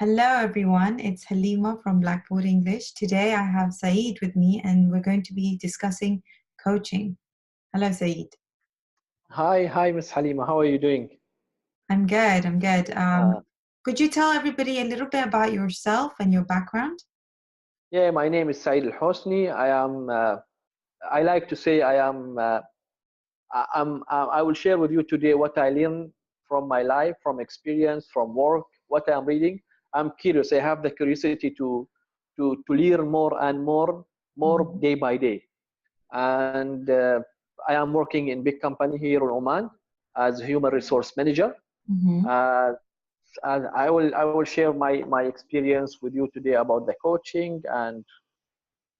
Hello, everyone. It's Halima from Blackboard English. Today I have Saeed with me and we're going to be discussing coaching. Hello, Saeed. Hi, Miss Halima. How are you doing? I'm good. I'm good. Uh, Could you tell everybody a little bit about yourself and your background? yeah, my name is Said AlHusni. I am. I like to say I am. I will share with you today what I learned from my life, from experience, from work, what I am reading. I'm curious. I have the curiosity to learn more and more Mhm. day by day. And I am working in big company here in Oman as human resource manager. Mhm. Uh, and I will share my experience with you today about the coaching and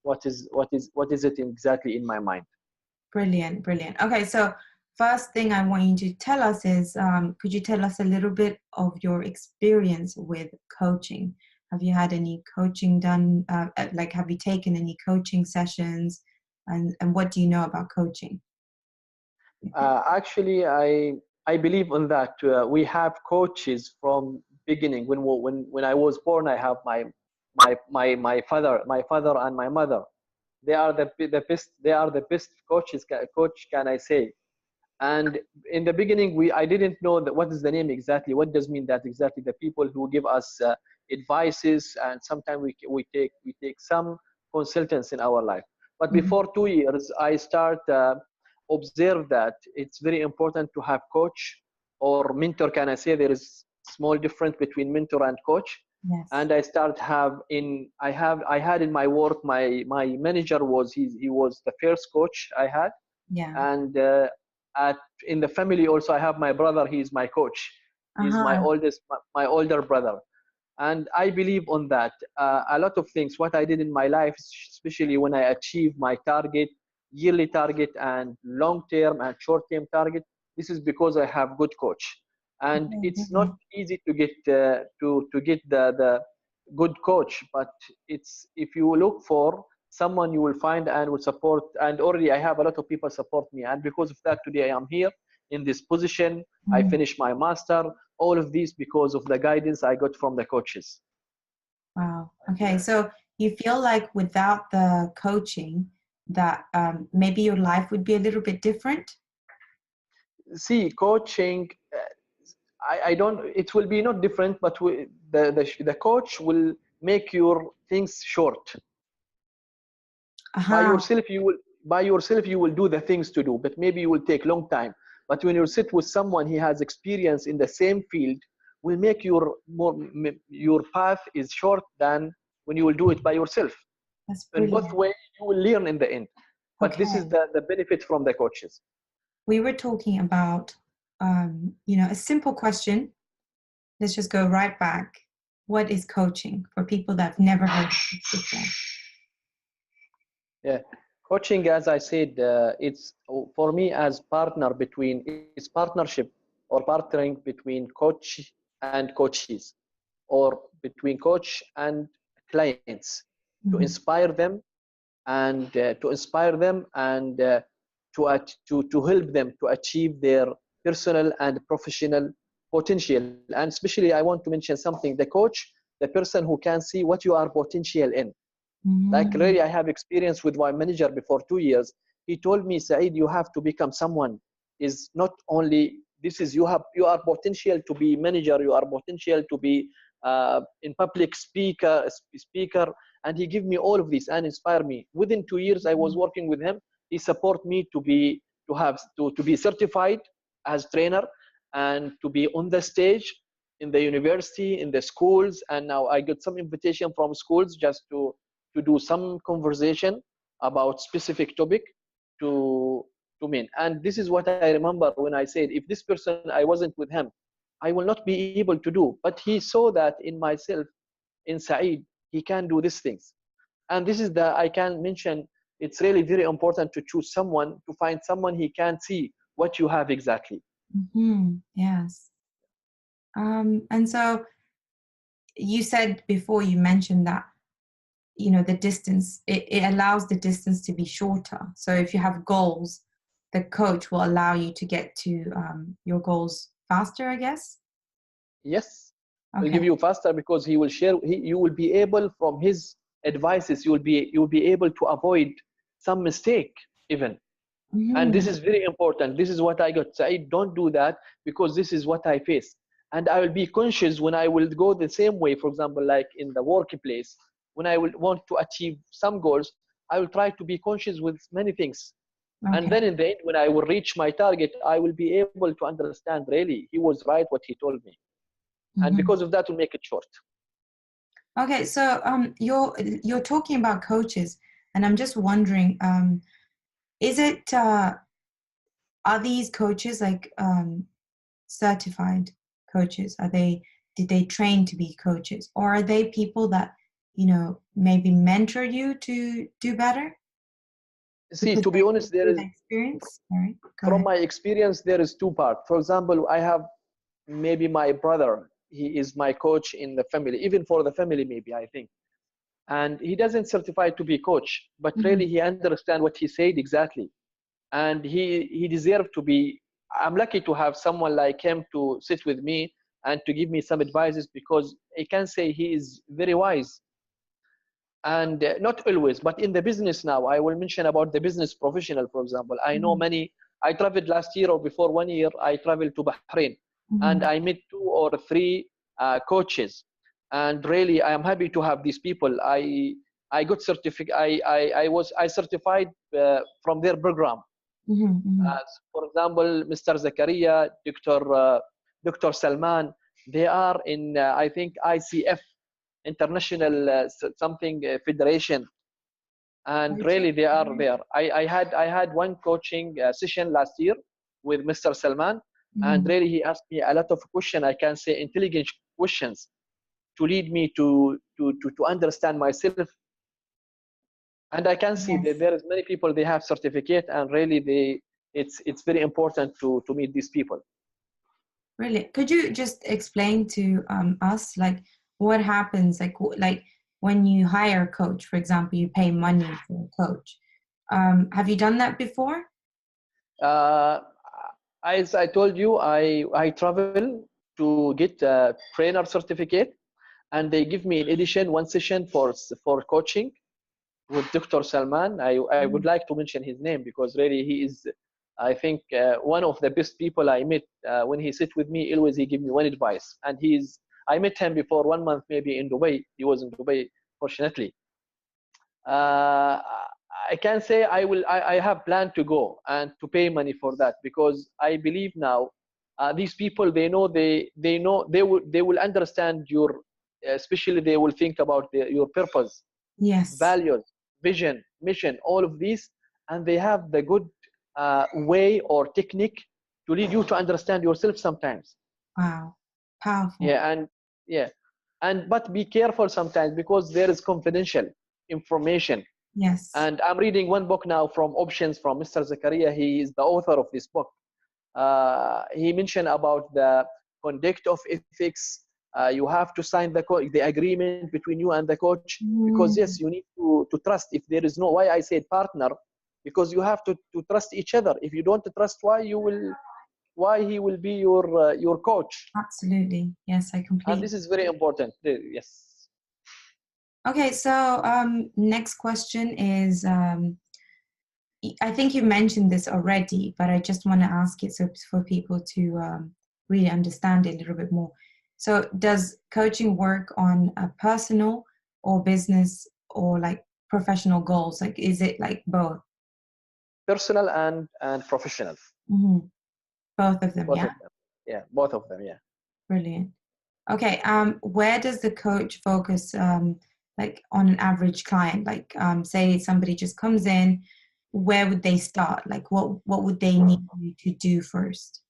what is it exactly in my mind. Brilliant, brilliant. Okay, so first thing I want you to tell us is, could you tell us a little bit of your experience with coaching? Have you had any coaching done? Like, have you taken any coaching sessions? And what do you know about coaching? Actually, I believe in that. We have coaches from beginning. When I was born, I have my father and my mother. They are the best. They are the best coaches. Coach, can I say? And in the beginning, I didn't know that what is the name exactly. What does mean that exactly? The people who give us advices, and sometimes we take some consultants in our life. But Mhm. before 2 years, I start observe that it's very important to have coach or mentor. Can I say there is small difference between mentor and coach? Yes. And I start have in I had in my work, my manager was he was the first coach I had. Yeah. And at in the family also, I have my brother. He's my coach. He's my Uh-huh. my older brother. And I believe on that. A lot of things what I did in my life, especially when I achieved my target, yearly target and long term and short term target, this is because I have good coach. And Okay, it's not brilliant. easy to get to get the good coach, but it's if you look for someone, you will find and will support. And already I have a lot of people support me, and because of that today I am here in this position. I Mhm. finished my master. All of these because of the guidance I got from the coaches. Wow. Okay, so you feel like without the coaching, that maybe your life would be a little bit different? See, coaching, I don't, it will be not different, but the coach will make your things short. By Uh-huh. yourself, you will do the things to do, but maybe you will take long time. But when you sit with someone he has experience in the same field, will make your path is short than when you will do it by yourself. That's In both brilliant. ways, you will learn in the end. But this is Okay. the benefit from the coaches. We were talking about, a simple question. Let's just go right back. What is coaching for people that have never heard of it before? Yeah, coaching, as I said, it's for me as partner between it's partnership or partnering between coach and coaches, or between coach and clients, to Mhm. inspire them and to help them to achieve their personal and professional potential. And especially, I want to mention something: the coach, the person who can see what you are potential in. Like Mhm. really, I have experience with my manager before 2 years. He told me, Saeed, you have to become someone. Is not only this is you are potential to be manager. You are potential to be in public speaker. And he give me all of this and inspire me. Within 2 years, I was working with him. He support me to be certified as trainer and to be on the stage in the university, in the schools. And now I got some invitation from schools just to do some conversation about specific topic to men. And this is what I remember when I said, if this person I wasn't with him, I will not be able to do. But he saw that in myself, in Saeed, he can do these things. And this is the I can mention. It's really very important to choose someone, to find someone he can see what you have exactly. Mhm. Yes. And so you said before, you mentioned that the distance, it allows the distance to be shorter. So if you have goals, the coach will allow you to get to your goals faster, I guess. Yes, will Okay. give you faster because he will share. You will be able from his advices. You will be able to avoid some mistake even. And this Mm-hmm. is very important. This is what I got. Saeed, don't do that because this is what I face. And I will be conscious when I will go the same way, for example, like in the workplace, when I will want to achieve some goals, I will try to be conscious with many things. And Okay. then in the end, when I will reach my target, I will be able to understand really he was right what he told me. And Mm-hmm. because of that, we'll make it short. Okay, so you're talking about coaches, and I'm just wondering, is it are these coaches like certified coaches? Are they did they train to be coaches, or are they people that maybe mentor you to do better See, because to be they go honest, there through is, the experience? Sorry, go from ahead. my experience, there is two parts. For example, I have maybe my brother, he is my coach in the family, even for the family, maybe, I think. And he doesn't certify to be coach, but Mm-hmm. really he understand what he said exactly. And he deserved to be, I'm lucky to have someone like him to sit with me and to give me some advices because I can say he is very wise. And not always, but in the business now, I will mention about the business professional, for example. I know Mm-hmm. many, I traveled last year or before 1 year, I traveled to Bahrain and Mm-hmm. I met 2 or 3 coaches. And really, I am happy to have these people. I got certificate. I certified from their program. Mm-hmm. For example, Mr. Zakaria, Dr. Salman, they are in I think ICF, International something Federation, and Okay. really they are there. I had one coaching session last year with Mr. Salman, and Mm-hmm. really he asked me a lot of questions. I can say intelligent questions to lead me to understand myself. And I can see that Yes. there is many people they have certificate, and really it's very important to meet these people. Brilliant. Could you just explain to us, like, what happens, like when you hire a coach, for example, you pay money for a coach. Have you done that before? Uh, as I told you, I travel to get a trainer certificate, and they give me in addition one session for coaching with Dr. Salman. I would Mhm. like to mention his name because really he is, I think, one of the best people I met. When he sit with me, always he give me one advice, and I met him before 1 month maybe in Dubai. He was in Dubai, fortunately. uh, I can say I have planned to go and to pay money for that because I believe now these people they know they will understand your, especially they will think about your purpose, Yes. values, vision, mission, all of these, and they have the good way or technique to lead you to understand yourself sometimes. Wow. Powerful. Yeah, and yeah, and but be careful sometimes because there is confidential information. Yes. And I'm reading one book now from Options from Mr. Zakaria. He is the author of this book. He mentioned about the conduct of ethics. You have to sign the agreement between you and the coach because yes, Mm, you need to trust. If there is no, why I said partner, because you have to trust each other. If you don't trust, why he will be your coach? absolutely. Yes, I And completely. this is very important. Yes. Okay, so next question is I think you mentioned this already, but I just want to ask it so for people to really understand it a little bit more. So, does coaching work on a personal or business or like professional goals? Like, is it like both? Personal and professional, Hmm. Both of them, both yeah. of them. Yeah, both of them. Yeah. Brilliant. Okay, where does the coach focus, like on an average client? Like, say somebody just comes in, where would they start? Like, what would they need you to do first?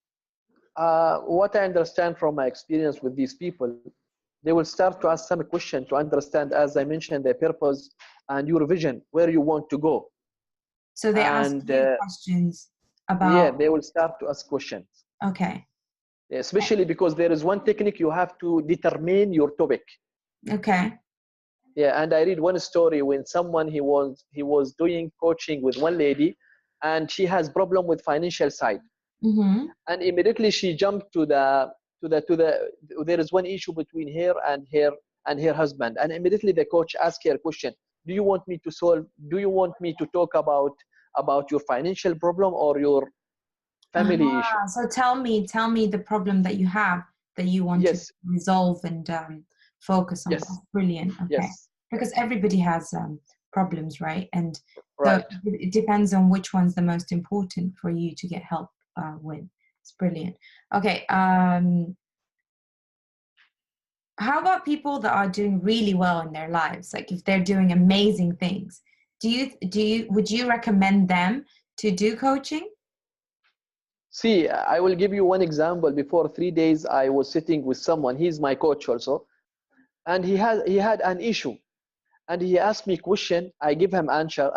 What I understand from my experience with these people, they will start to ask some question to understand, as I mentioned, their purpose and your vision, where you want to go. So they ask And you questions yeah, about, they will start to ask questions, okay, especially because there is one technique you have to determine your topic. okay, Yeah, and I read one story when someone he was doing coaching with one lady, and she has problem with financial side, mm-hmm. and immediately she jumped there is one issue between her husband, and immediately the coach asked her a question: do you want me to solve, do you want me to talk about your financial problem or your family issue? So tell me the problem that you have that you want to Yes, resolve and focus on. yes, That's brilliant. Okay, yes, because everybody has problems, right? And so right. it depends on which one's the most important for you to get help with. It's brilliant. Okay. How about people that are doing really well in their lives? Like if they're doing amazing things, would you recommend them to do coaching? See, I will give you one example. Before 3 days, I was sitting with someone. He's my coach also, and he had an issue, and he asked me question. I give him answer,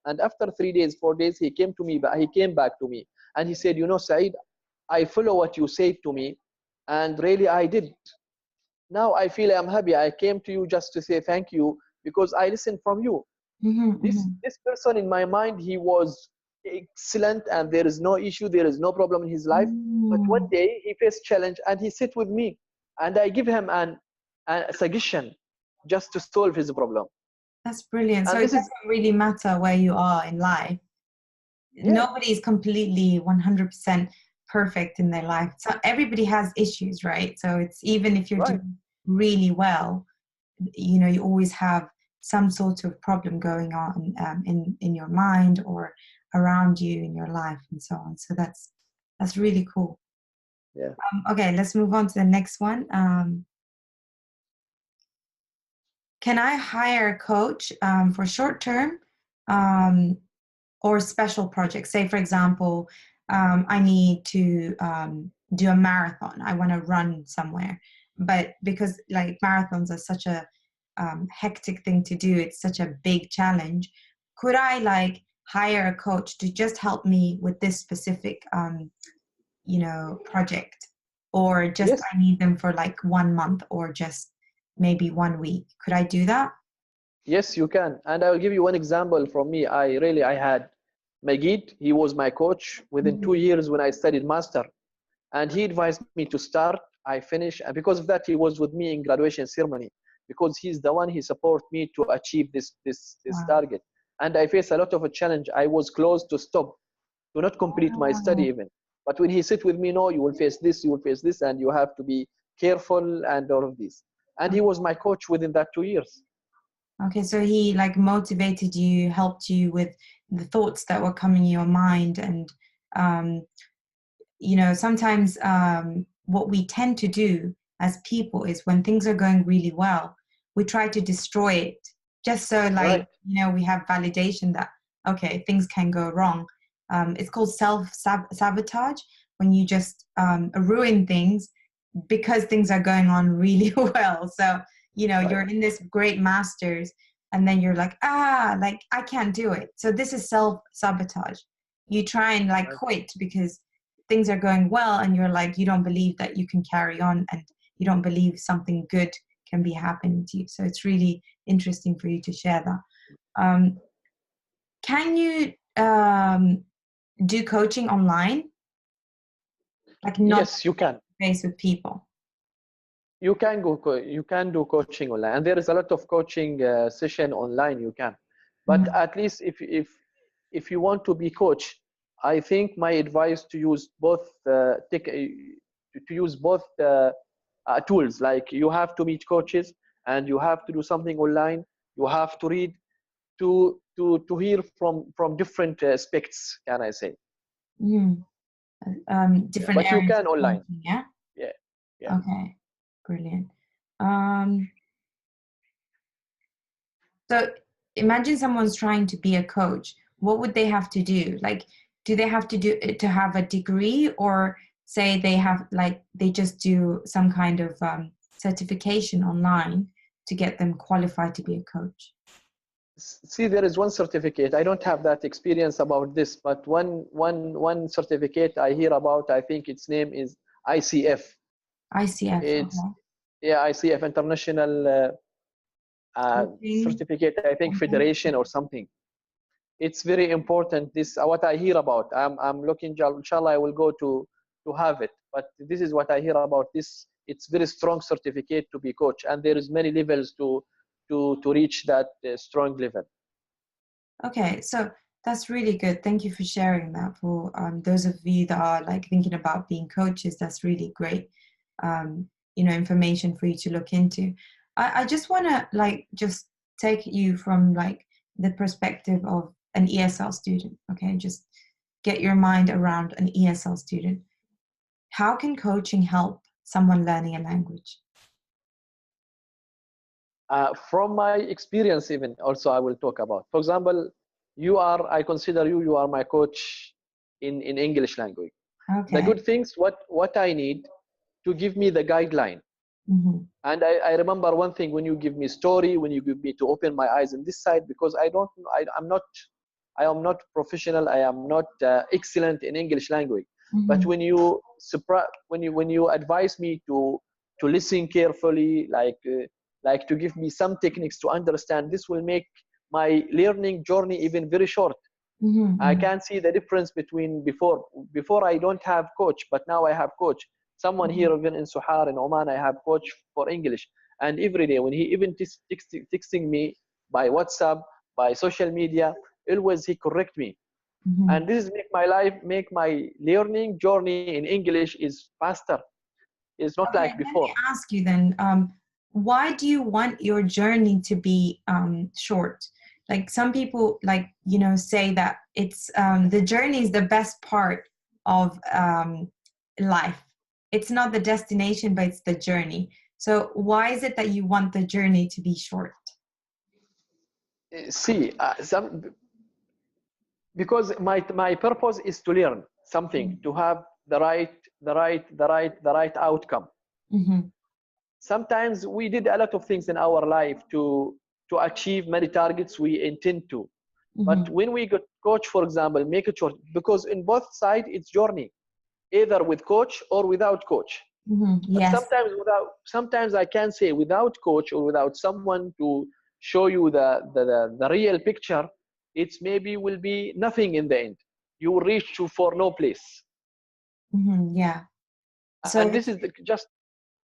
and after 3 days, 4 days, he came to me. But he came back to me, and he said, "You know, Saeed, I follow what you said to me, and really I did. Now I feel I'm happy. I came to you just to say thank you because I listened from you." Mm-hmm, this mm-hmm. this person in my mind, he was excellent and there is no issue, there is no problem in his life. But one Mm, day he faced challenge and he sit with me, and I give him a suggestion just to solve his problem. that's brilliant. So And it this is, doesn't really matter where you are in life. yeah, Nobody is completely 100% perfect in their life. So everybody has issues, right? So it's even if you're right, doing really well, you know, you always have some sort of problem going on in your mind or around you in your life and so on. So that's really cool. yeah. Okay, let's move on to the next one. Can I hire a coach for short term or special projects? Say, for example, I need to do a marathon. I want to run somewhere, but because like marathons are such a hectic thing to do, it's such a big challenge. Could I like hire a coach to just help me with this specific, project, or just Yes, I need them for like 1 month or just maybe 1 week? Could I do that? yes, you can. And I will give you one example from me. I had Magid. He was my coach within 2 years when I studied master, and he advised me to start. I finished, and because of that he was with me in graduation ceremony, because he's the one, he support me to achieve this Wow. target. And I faced a lot of a challenge. I was close to stop, to not complete my study Oh, even. But when he sit with me, no, you will face this, you will face this, and you have to be careful and all of this. And he was my coach within that 2 years. okay, so he like motivated you, helped you with the thoughts that were coming in your mind, and um, sometimes what we tend to do as people is when things are going really well, we try to destroy it just so like Right, we have validation that okay, things can go wrong. It's called self-sabotage, when you just ruin things because things are going on really well. So right, you're in this great masters, and then you're like, like I can't do it. So this is self-sabotage. You try and like right. quit because things are going well, and you're like, you don't believe that you can carry on, and you don't believe something good can be happening to you. So it's really interesting for you to share that. Can you do coaching online, like not Yes, you can. face with people? You can do coaching online, and there is a lot of coaching session online. You can, but Mm. at least if you want to be coach, I think my advice to use both to use both tools. Like you have to meet coaches, and you have to do something online. You have to read to hear from different aspects. Can I say? Mm. Yeah, Different but you areas can of online. coaching, yeah. Yeah, yeah. Okay, brilliant. um So imagine someone's trying to be a coach. What would they have to do? Like, do they have to do to have a degree, or say they have like they just do some kind of certification online to get them qualified to be a coach? See, there is one certificate. I don't have that experience about this, but one certificate I hear about, I think its name is ICF. ICF, It's, okay. yeah, ICF, International Coaching. Certificate, I think Okay. Federation or something. It's very important. This what I hear about. I'm looking, inshallah I will go to have it. but this is what I hear about this. It's very strong certificate to be coach, and there is many levels to reach that strong level. Okay, so that's really good. Thank you for sharing that. For those of you that are like thinking about being coaches, that's really great, information for you to look into. I just want to like just take you from like the perspective of an ESL student. Okay, just get your mind around an ESL student. How can coaching help someone learning a language? From my experience, even also I will talk about. For example, I consider you are my coach in English language. The Okay. good things, what I need to give me the guideline. Mm-hmm. And I remember one thing, when you give me story, when you give me to open my eyes on this side, because I am not professional, I am not excellent in English language. Mm-hmm. But when you advise me to listen carefully, like to give me some techniques to understand, this will make my learning journey even very short. Mm-hmm. I can see the difference between before I don't have coach, but now I have coach. Someone here even in Suhar in Oman, I have coach for English, and every day when he even texting me by WhatsApp, by social media, always he correct me. Mm-hmm. And this make my learning journey in English is faster. It's not Okay, like let me before. ask you then, why do you want your journey to be short? Like some people say that it's the journey is the best part of life. It's not the destination, but it's the journey. So why is it that you want the journey to be short? See, because my purpose is to learn something, to have the right outcome. Mm-hmm. Sometimes we did a lot of things in our life to achieve many targets we intend to. But Mm-hmm. when we got coach, for example, make it short, because in both sides it's journey, either with coach or without coach. Mm-hmm. But Yes. sometimes I can say without coach or without someone to show you the real picture, it's maybe will be nothing in the end. You will reach to for no place. Mm-hmm. Yeah. So And this is just,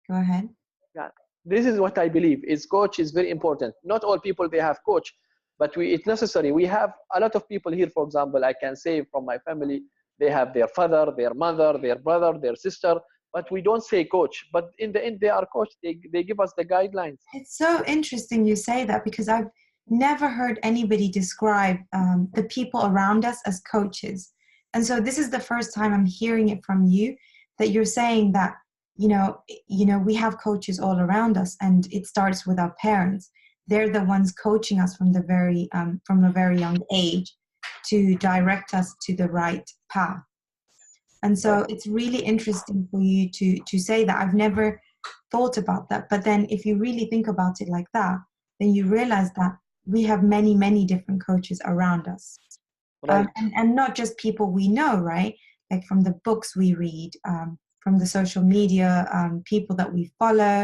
go ahead. yeah, this is what I believe is coach is very important. Not all people they have coach, but it's necessary. We have a lot of people here, for example, I can say from my family, they have their father, their mother, their brother, their sister, but we don't say coach. But in the end, they are coach. They give us the guidelines. It's so interesting you say that because I've never heard anybody describe the people around us as coaches. And so this is the first time I'm hearing it from you, that you're saying that, we have coaches all around us, and it starts with our parents. They're the ones coaching us from a very young age to direct us to the right path. And Right. so it's really interesting for you to say that. I've never thought about that. But then if you really think about it like that, then you realize that we have many, many different coaches around us. Right. And not just people we know, right? Like from the books we read, from the social media, people that we follow,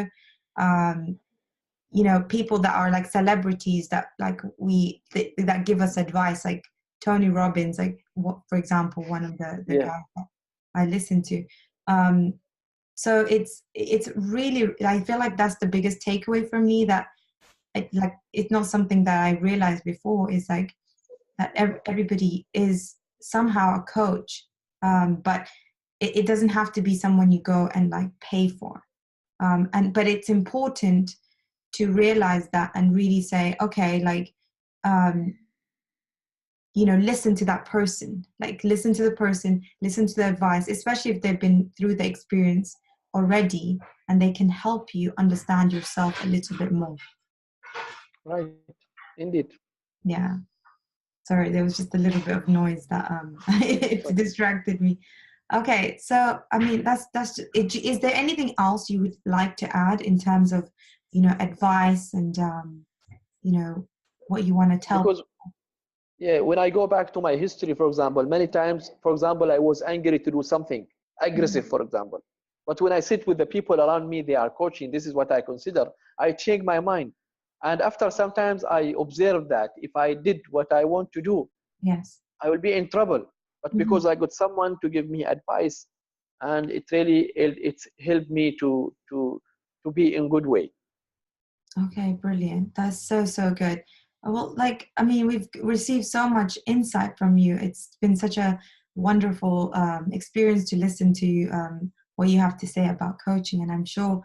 um, people that are like celebrities that that give us advice, like Tony Robbins, like for example, one of the Yeah. guys that I listen to. So it's really, I feel like that's the biggest takeaway for me, that it's not something that I realized before, is like that everybody is somehow a coach, but it doesn't have to be someone you go and like pay for. But it's important to realize that and really say, okay, like, listen to that person, like listen to the person, listen to the advice, especially if they've been through the experience already and they can help you understand yourself a little bit more. Right. Indeed. Yeah. Sorry, there was just a little bit of noise that it Okay. distracted me. Okay, so I mean that's it. Is there anything else you would like to add in terms of advice and what you want to tell? Because yeah, when I go back to my history, for example, many times, for example, I was angry to do something aggressive, for example. But when I sit with the people around me, they are coaching. This is what I consider. I change my mind. And after sometimes I observe that if I did what I want to do, Yes. I will be in trouble. But Mm-hmm. because I got someone to give me advice, and it's helped me to be in good way. Okay, brilliant. That's so, so good. Well, like, I mean, we've received so much insight from you. It's been such a wonderful experience to listen to what you have to say about coaching. And I'm sure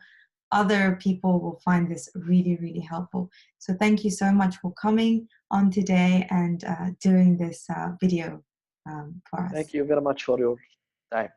other people will find this really, really helpful. So thank you so much for coming on today and doing this video for us. Thank you very much for your time.